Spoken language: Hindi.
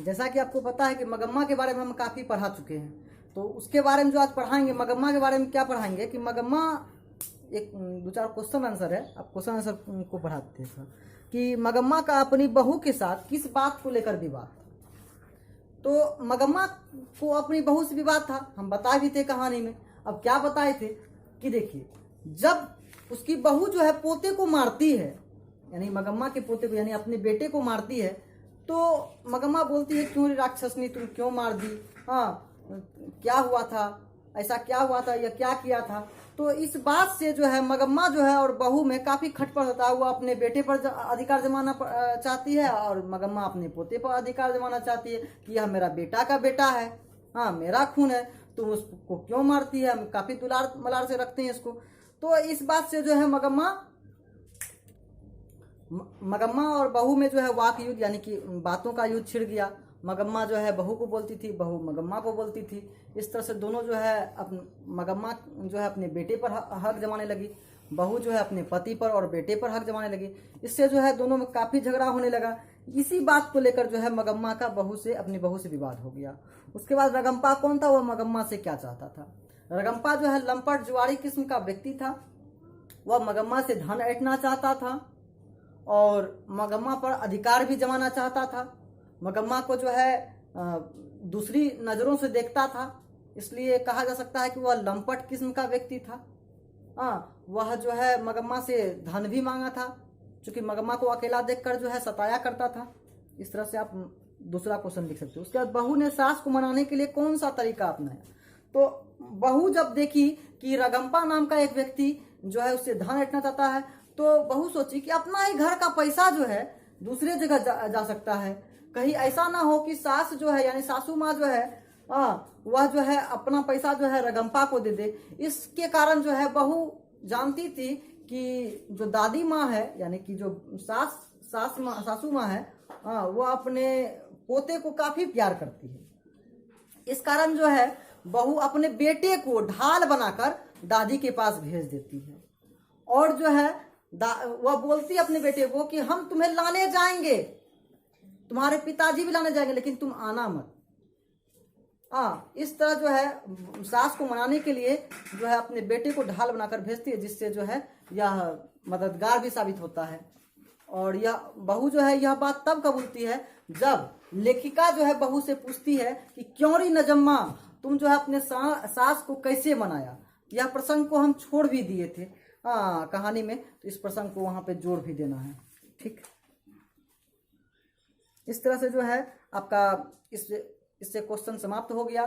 जैसा कि आपको पता है कि मगम्मा के बारे में हम काफ़ी पढ़ा चुके हैं, तो उसके बारे में जो आज पढ़ाएंगे, मगम्मा के बारे में क्या पढ़ाएंगे कि मगम्मा, एक दो चार क्वेश्चन आंसर है, आप क्वेश्चन आंसर को पढ़ाते हैं कि मगम्मा का अपनी बहू के साथ किस बात को लेकर विवाद। तो मगम्मा को अपनी बहू से विवाद था, हम बता भी थे कहानी में। अब क्या बताए थे कि देखिए, जब उसकी बहू जो है पोते को मारती है, यानी मगम्मा के पोते को यानी अपने बेटे को मारती है, तो मगम्मा बोलती है क्यों राक्षसनी तुम क्यों मार दी, हाँ क्या हुआ था, ऐसा क्या हुआ था या क्या किया था। तो इस बात से जो है मगम्मा जो है और बहू में काफ़ी खटपट होता है। वो अपने बेटे पर अधिकार जमाना चाहती है और मगम्मा अपने पोते पर अधिकार जमाना चाहती है कि यह मेरा बेटा का बेटा है, हाँ मेरा खून है, तुम उसको क्यों मारती है। हम काफ़ी दुलार मलार से रखते हैं इसको। तो इस बात से जो है मगम्मा और बहू में जो है वाक युद्ध यानी कि बातों का युद्ध छिड़ गया। मगम्मा जो है बहू को बोलती थी, बहू मगम्मा को बोलती थी। इस तरह से दोनों जो है मगम्मा जो है अपने बेटे पर हक जमाने लगी, बहू जो है अपने पति पर और बेटे पर हक जमाने लगी। इससे जो है दोनों में काफ़ी झगड़ा होने लगा। इसी बात को लेकर जो है मगम्मा का अपनी बहू से विवाद हो गया। उसके बाद रगम्पा कौन था, वह मगम्मा से क्या चाहता था। रगम्पा जो है लंपट जुआरी किस्म का व्यक्ति था। वह मगम्मा से धन ऐंठना चाहता था और मगम्मा पर अधिकार भी जमाना चाहता था। मगम्मा को जो है दूसरी नज़रों से देखता था, इसलिए कहा जा सकता है कि वह लंपट किस्म का व्यक्ति था। वह जो है मगम्मा से धन भी मांगा था, क्योंकि मगम्मा को अकेला देखकर जो है सताया करता था। इस तरह से आप दूसरा क्वेश्चन लिख सकते हो। उसके बाद बहू ने सास को मनाने के लिए कौन सा तरीका अपनाया। तो बहू जब देखी कि रगम्पा नाम का एक व्यक्ति जो है उससे धन ऐंठना चाहता है, तो बहू सोची कि अपना ही घर का पैसा जो है दूसरे जगह जा सकता है, कहीं ऐसा ना हो कि सास जो है यानी सासू माँ जो है वह जो है अपना पैसा जो है रगम्पा को दे दे। इसके कारण जो है बहू जानती थी कि जो दादी माँ है यानी कि जो सासू माँ है, वो अपने पोते को काफ़ी प्यार करती है। इस कारण जो है बहू अपने बेटे को ढाल बनाकर दादी के पास भेज देती है और जो है वह बोलती है अपने बेटे को कि हम तुम्हें लाने जाएंगे, तुम्हारे पिताजी भी लाने जाएंगे, लेकिन तुम आना मत। इस तरह जो है सास को मनाने के लिए जो है अपने बेटे को ढाल बनाकर भेजती है, जिससे जो है यह मददगार भी साबित होता है। और यह बहू जो है यह बात तब कबूलती है जब लेखिका जो है बहू से पूछती है कि क्यों री नजम्मा, तुम जो है अपने सास को कैसे मनाया। यह प्रसंग को हम छोड़ भी दिए थे कहानी में, तो इस प्रसंग को वहां पे जोड़ भी देना है। ठीक, इस तरह से जो है आपका इससे क्वेश्चन समाप्त हो गया।